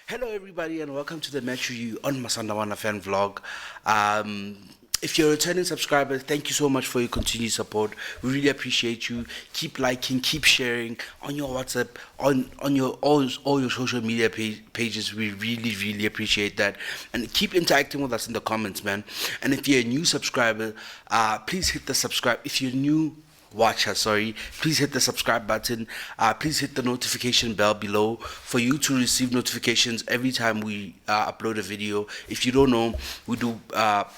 Hello, everybody, and welcome to the Match Review on Masandawana Fan Vlog. Um, if you're a returning subscriber, thank you so much for your continued support. We really appreciate you. Keep liking, keep sharing on your WhatsApp, on your all your social media pages. We really appreciate that, and keep interacting with us in the comments, man. And if you're a new subscriber, please hit the subscribe. If you're new watcher, sorry, please hit the subscribe button. Please hit the notification bell below for you to receive notifications every time we upload a video. If you don't know, we do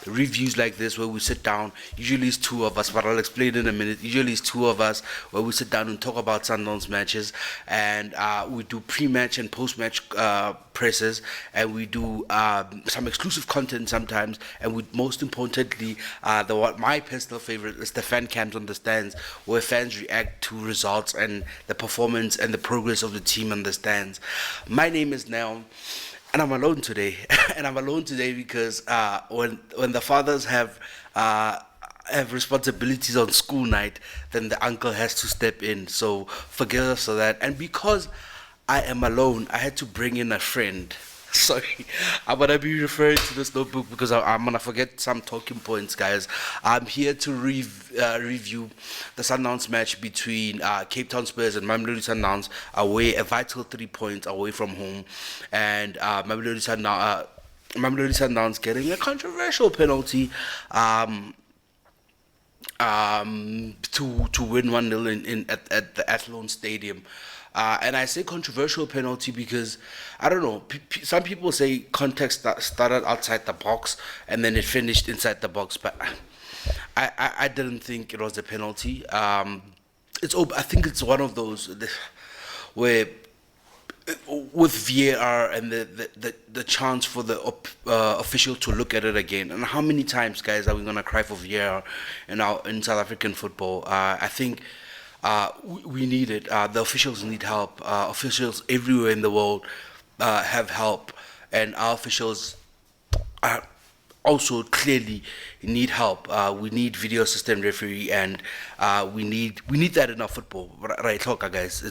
reviews like this where we sit down. Usually it's two of us, but I'll explain in a minute. Usually it's two of us where we sit down and talk about Sundowns matches, and we do pre-match and post-match presses, and we do some exclusive content sometimes, and we most importantly, what my personal favorite is the fan cams on the stands, where fans react to results and the performance and the progress of the team on the stands. My name is Nell, and I'm alone today. And I'm alone today because when the fathers have responsibilities on school night, then the uncle has to step in. So forgive us for that. And because I am alone, I had to bring in a friend. Sorry, I'm gonna be referring to this notebook because I'm gonna forget some talking points, guys. I'm here to review the Sundowns match between Cape Town Spurs and Mamelodi Sundowns away, a vital 3 points away from home, and Mamelodi Sundowns getting a controversial penalty. To win 1-0 at the Athlone Stadium. And I say controversial penalty because, I don't know, some people say context started outside the box and then it finished inside the box, but I didn't think it was a penalty. I think it's one of those where with VAR and the chance for the official to look at it again. And how many times, guys, are we gonna cry for VAR in South African football? I think we need it. The officials need help. Officials everywhere in the world have help, and our officials are also clearly need help. We need video assistant referee, and we need that in our football. Right, look, guys.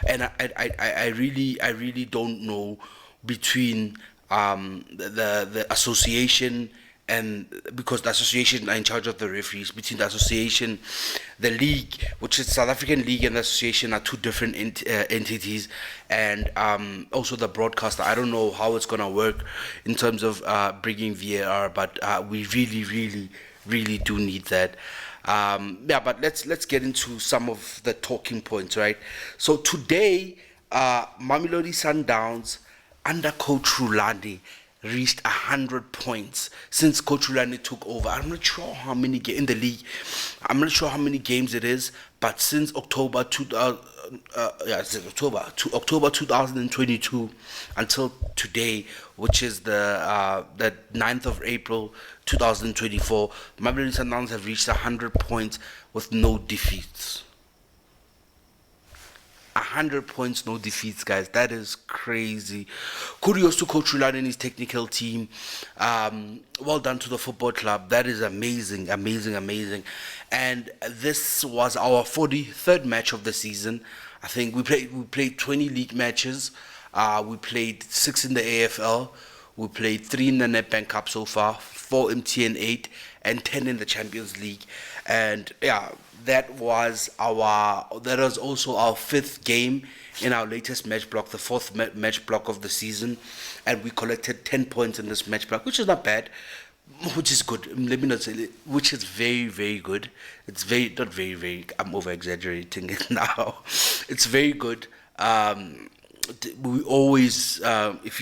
And I really don't know between the association, and because the association are in charge of the referees, between the association, the league, which is South African league, and the association are two different entities, and also the broadcaster. I don't know how it's gonna work in terms of bringing VAR, but we really do need that. But let's get into some of the talking points, right? So today, Mamelodi Sundowns under Coach Rulani reached 100 points since Coach Rulani took over. I'm not sure how many in the league. I'm not sure how many games it is, but since October 2000, October 2022 until today, which is the 9th of April 2024, Mamelodi Sundowns have reached 100 points with no defeats. 100 points, no defeats, guys. That is crazy. Kudos to Coach Rulani and his technical team. Well done to the football club. That is amazing. And this was our 43rd match of the season. I think we played 20 league matches. We played 6 in the AFL. We played 3 in the Nedbank Cup so far, 4 MTN 8, and 10 in the Champions League. And yeah, that was also our 5th game in our latest match block, the 4th match block of the season, and we collected 10 points in this match block, which is not bad, which is good. Let me not say which is very good. It's not very. I'm over exaggerating it now. It's very good. We always if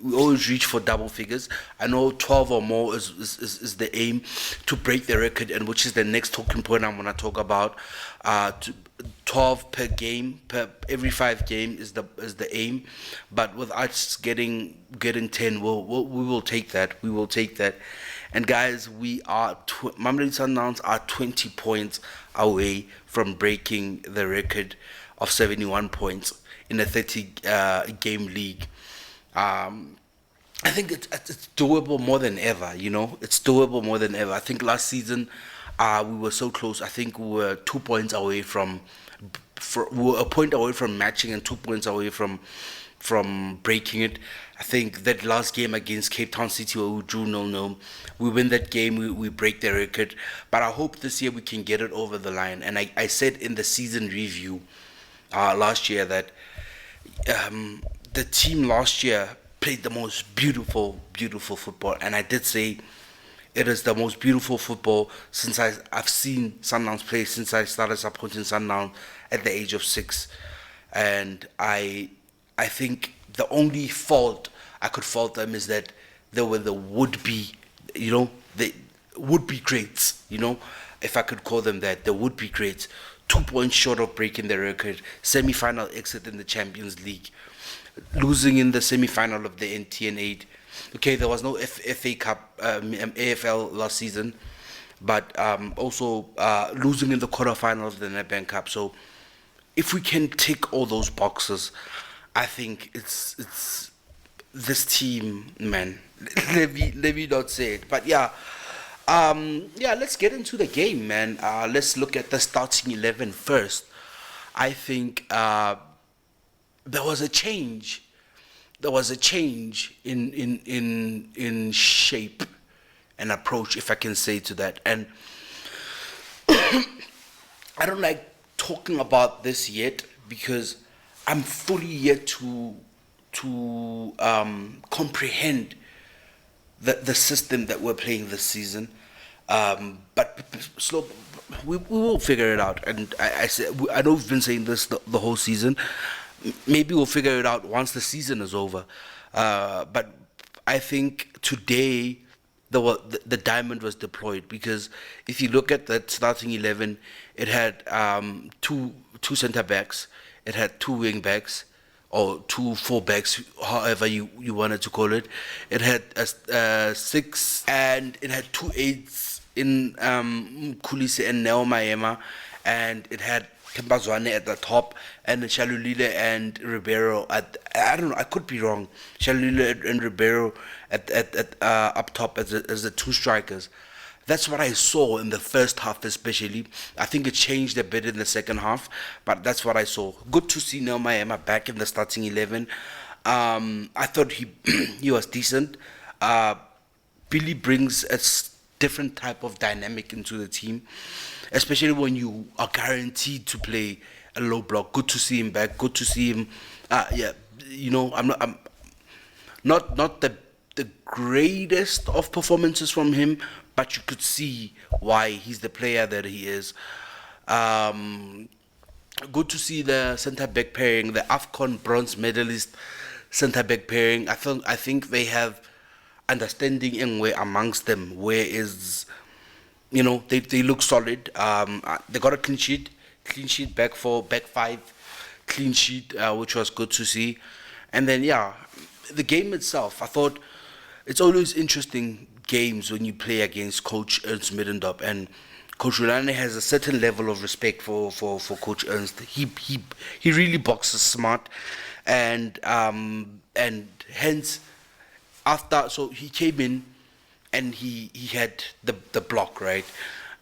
we always reach for double figures. I know 12 or more is the aim to break the record, and which is the next talking point I'm gonna talk about. 12 per game, per every 5 game is the aim, but with us getting 10, we will take that. We will take that. And guys, Mamelodi Sundowns are 20 points away from breaking the record of 71 points in a 30 game league. I think it's doable more than ever. It's doable more than ever. I think last season we were so close. I think we were 2 points away we were a point away from matching and 2 points away from from breaking it. I think that last game against Cape Town City where we drew 0-0, we win that game, we break the record. But I hope this year we can get it over the line. And I said in the season review last year that the team last year played the most beautiful, beautiful football. And I did say it is the most beautiful football since I've seen Sundowns play since I started supporting Sundowns at the age of 6. And I think the only fault I could fault them is that they were the would-be, the would-be greats, if I could call them that, the would-be greats. 2 points short of breaking the record, semi-final exit in the Champions League, losing in the semi-final of the NTN8. Okay, there was no FA Cup, AFL last season, but also losing in the quarterfinal of the Nedbank Cup. So if we can tick all those boxes, I think it's this team, man. Let me not say it, but yeah. Let's get into the game, man. Let's look at the starting 11 first. I think there was a change. There was a change in shape and approach, if I can say to that. And I don't like talking about this yet because I'm fully yet to comprehend the system that we're playing this season. But slow, we will figure it out. And I know we've been saying this the whole season. Maybe we'll figure it out once the season is over. But I think today the diamond was deployed because if you look at that starting 11, it had two centre backs, it had 2 wing backs, or 2 full-backs, however you wanted to call it. It had 6, and it had 2 8s in Kulise and Neo Maema, and it had Kembazwane at the top, and Shalulile and Ribeiro at, I don't know, I could be wrong, Shalulile and Ribeiro at up top as the 2 strikers. That's what I saw in the first half especially. I think it changed a bit in the second half, but that's what I saw. Good to see Neo Maema back in the starting 11. I thought he was decent. Billy brings a different type of dynamic into the team, especially when you are guaranteed to play a low block. Good to see him back. Good to see him. I'm not the greatest of performances from him, but you could see why he's the player that he is. Good to see the centre back pairing, the AFCON bronze medalist centre back pairing. I think they have understanding in way amongst them. Where is, they look solid. They got a clean sheet back 5, clean sheet, which was good to see. And then the game itself, I thought it's always interesting games when you play against Coach Ernst Middendorp, and Coach Rulane has a certain level of respect for Coach Ernst. He really boxes smart, and hence so he came in and he had the block, right,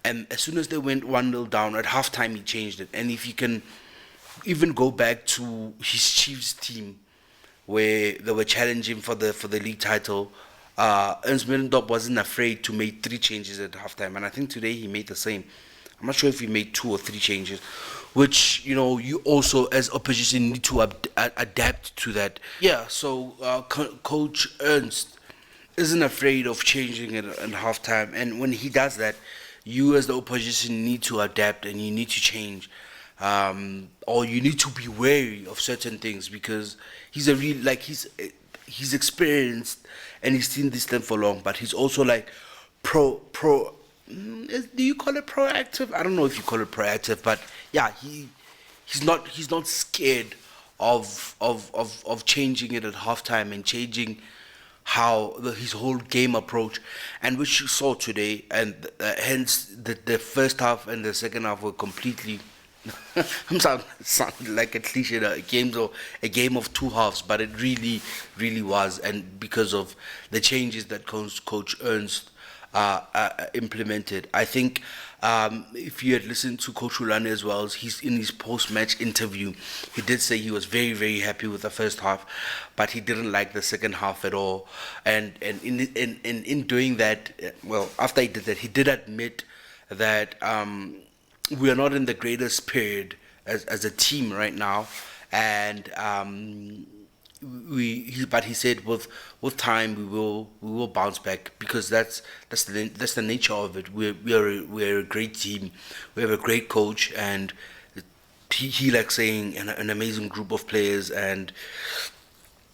and as soon as they went 1-0 down at halftime, he changed it. And if you can even go back to his Chiefs team where they were challenging for the league title, Ernst Middendorp wasn't afraid to make 3 changes at halftime, and I think today he made the same. I'm not sure if he made 2 or 3 changes, which you also as opposition need to adapt to that. Yeah, so Coach Ernst isn't afraid of changing it at halftime, and when he does that, you as the opposition need to adapt and you need to change, or you need to be wary of certain things because he's a real he's experienced and he's seen this thing for long, but he's also do you call it proactive? I don't know if you call it proactive, but yeah, he's not scared of changing it at halftime and changing how his whole game approach, and which you saw today, and hence the first half and the second half were completely I'm sounding like a cliche, a game of 2 halves, but it really was, and because of the changes that Coach Ernst implemented. I think if you had listened to Coach Ulane as well, he's in his post-match interview, he did say he was very, very happy with the first half, but he didn't like the second half at all. And in doing that, well, after he did that, he did admit that we are not in the greatest period as a team right now, and but he said with time we will bounce back, because that's the nature of it. We're a great team, we have a great coach, and he like saying an amazing group of players. And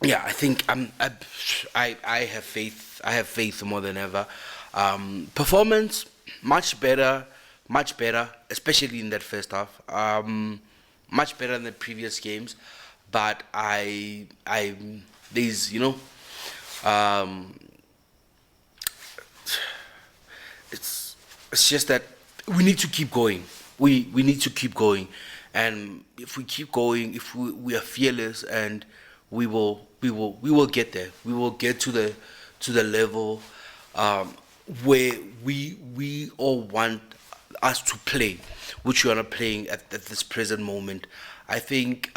yeah, I think I have faith. I have faith more than ever. Performance much better, especially in that first half. Much better than the previous games, but there's um, it's just that we need to keep going. We need to keep going, and if we keep going, if we are fearless, and we will get there. We will get to the level where we all want us to play, which we are not playing at this present moment. I think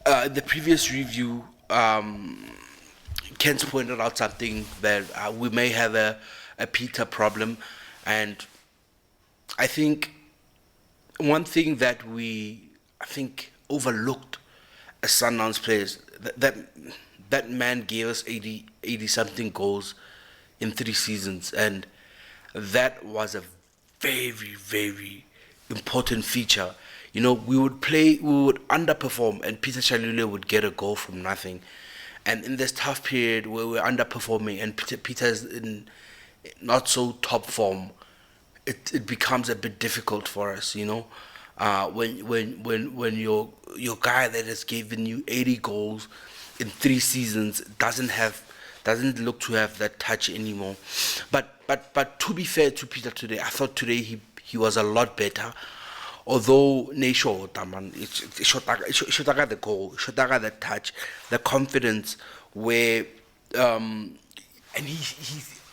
the previous review, Kent pointed out something that we may have a Peter problem, and I think one thing that I think overlooked as Sundowns players, that man gave us 80 something goals in 3 seasons, and that was a very, very important feature. We would underperform, and Peter Chalule would get a goal from nothing. And in this tough period where we're underperforming and Peter's in not so top form, it becomes a bit difficult for us. When your guy that has given you 80 goals in 3 seasons doesn't look to have that touch anymore. But to be fair to Peter today, I thought today he was a lot better. Although Neshota, man, Shotaga the goal, Shotaga the touch, the confidence where and he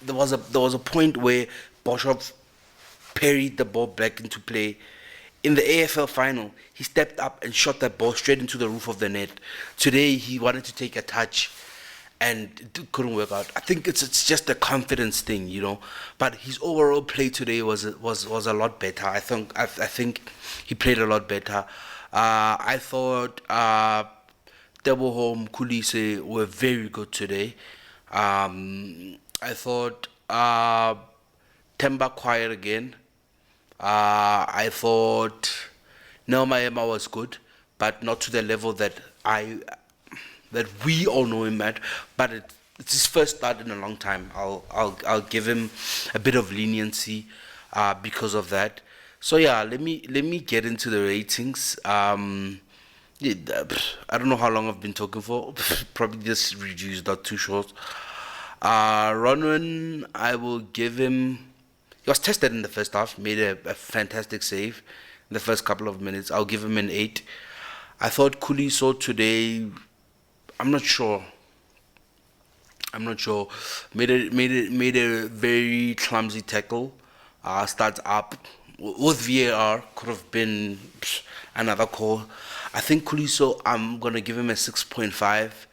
there was a point where Boshov parried the ball back into play. In the AFL final, he stepped up and shot that ball straight into the roof of the net. Today, he wanted to take a touch, and it couldn't work out. I think it's just a confidence thing. But his overall play today was a lot better. I think he played a lot better. I thought Teboho, Kulise were very good today. I thought Temba quiet again. I thought Nelma Emma was good, but not to the level that we all know him at. But it's his first start in a long time. I'll give him a bit of leniency because of that. So yeah, let me get into the ratings. Yeah, I don't know how long I've been talking for. Probably this review is not too short. Ronwen, I will give him. He was tested in the first half, made a fantastic save in the first couple of minutes. I'll give him an 8. I thought Kuliso today, I'm not sure. Made a very clumsy tackle. Starts up with VAR, could have been another call. I think Kuliso, I'm gonna give him a 6.5.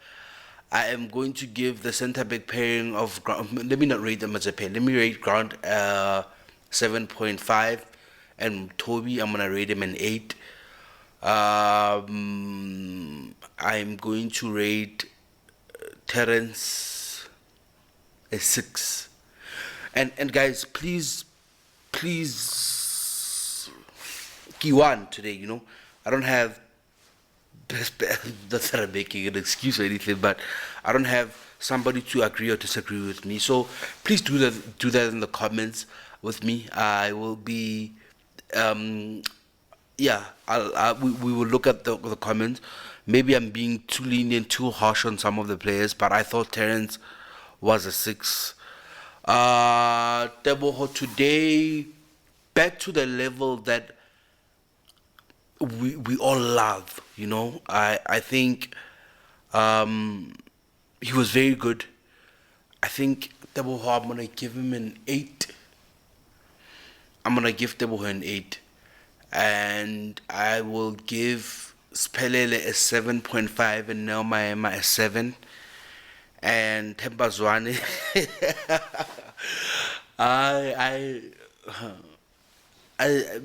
I am going to give the centre back pairing of Grant. Let me not rate them as a pair. Let me rate Grant 7.5, and Toby, I'm gonna rate him an 8. I'm going to rate Terence a 6. And guys, please, Kiwan today. I don't have that's not making an excuse or anything, but I don't have somebody to agree or disagree with me. So please do that in the comments with me. I will be yeah, we will look at the comments. Maybe I'm being too lenient, too harsh on some of the players, but I thought Terence was a 6. Teboho today, back to the level that we all love. I think he was very good. I think Teboho, I'm gonna give him an 8. I'm gonna give Teboho an 8, and I will give Spelele a 7.5 and Nelma a 7, and Themba Zwane. I I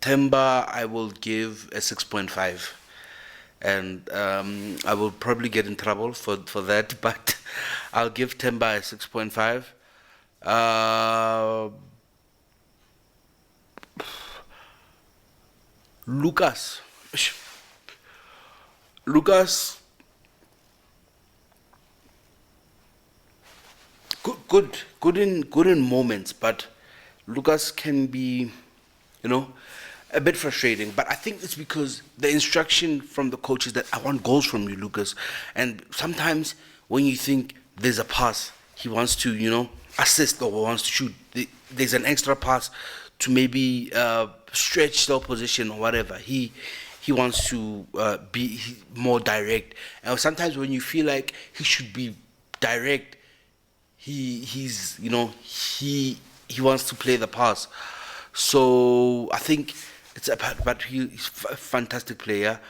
Themba I will give a 6.5, and I will probably get in trouble for that, but I'll give Themba a 6.5. Uh, Lucas, Lucas, good in moments, but Lucas can be, you know, a bit frustrating. But I think it's because the instruction from the coach is that I want goals from you, Lucas. And sometimes when you think there's a pass, he wants to, assist or wants to shoot. There's an extra pass to maybe stretch the opposition or whatever. He wants to be more direct. And sometimes when you feel like he should be direct, he wants to play the pass. So I think it's about, but he's a fantastic player.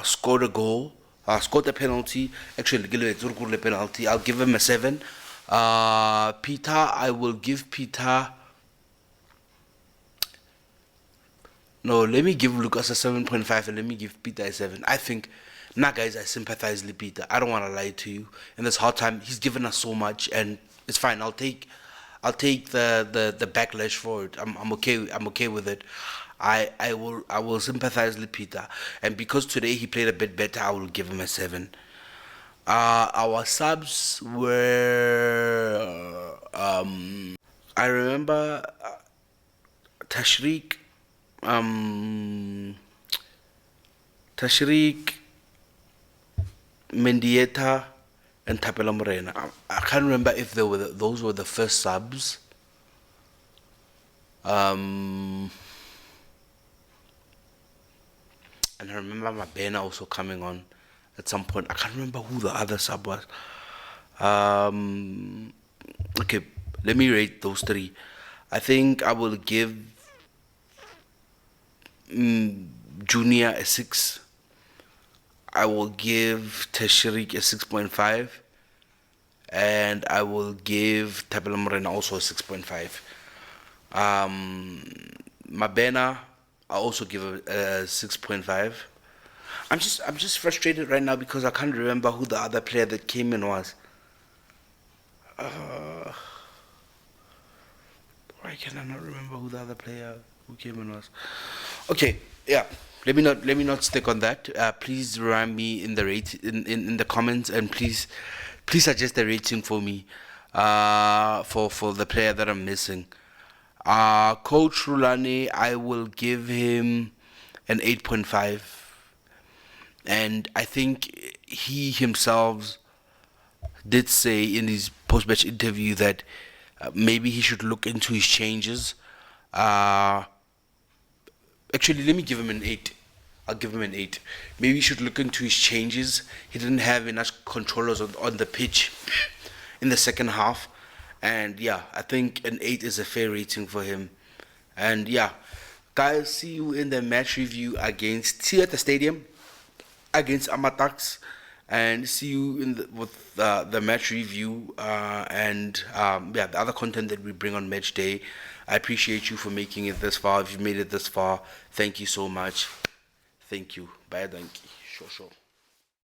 Scored a goal, scored a penalty. Actually, the penalty. I'll give him a 7. Peter, I will give Peter. No, let me give Lucas a 7.5 and let me give Peter a 7. I think, nah, guys, I sympathize with Peter. I don't want to lie to you. In this hard time, he's given us so much, and it's fine. I'll take the backlash for it. I'm okay. I'm okay with it. I will sympathize with Peter, and because today he played a bit better, I will give him a 7. Our subs were I remember Tashreeq, Tashreeq, Mendieta, and Tapela Morena. I can't remember if those were the first subs. And I remember Mabena also coming on at some point. I can't remember who the other sub was. Okay, let me rate those 3. I think I will give Junior a 6. I will give Tashreeq a 6.5. And I will give Tabela Morena also a 6.5. Mabena, I also give a 6.5. I'm just frustrated right now because I can't remember who the other player that came in was. Why can I not remember who the other player who came in was? Okay, yeah. Let me not stick on that. Please remind me in the comments, and please suggest a rating for me for the player that I'm missing. Coach Rulani, I will give him an 8.5, and I think he himself did say in his post-match interview that maybe he should look into his changes. Actually, let me give him an 8. I'll give him an 8. Maybe he should look into his changes. He didn't have enough controllers on the pitch in the second half. And yeah, I think an 8 is a fair rating for him. And yeah, guys, see you in the match review see you at the stadium against Amatax. And see you with the match review and the other content that we bring on match day. I appreciate you for making it this far. If you've made it this far, thank you so much. Thank you. Bye, donkey. Sure.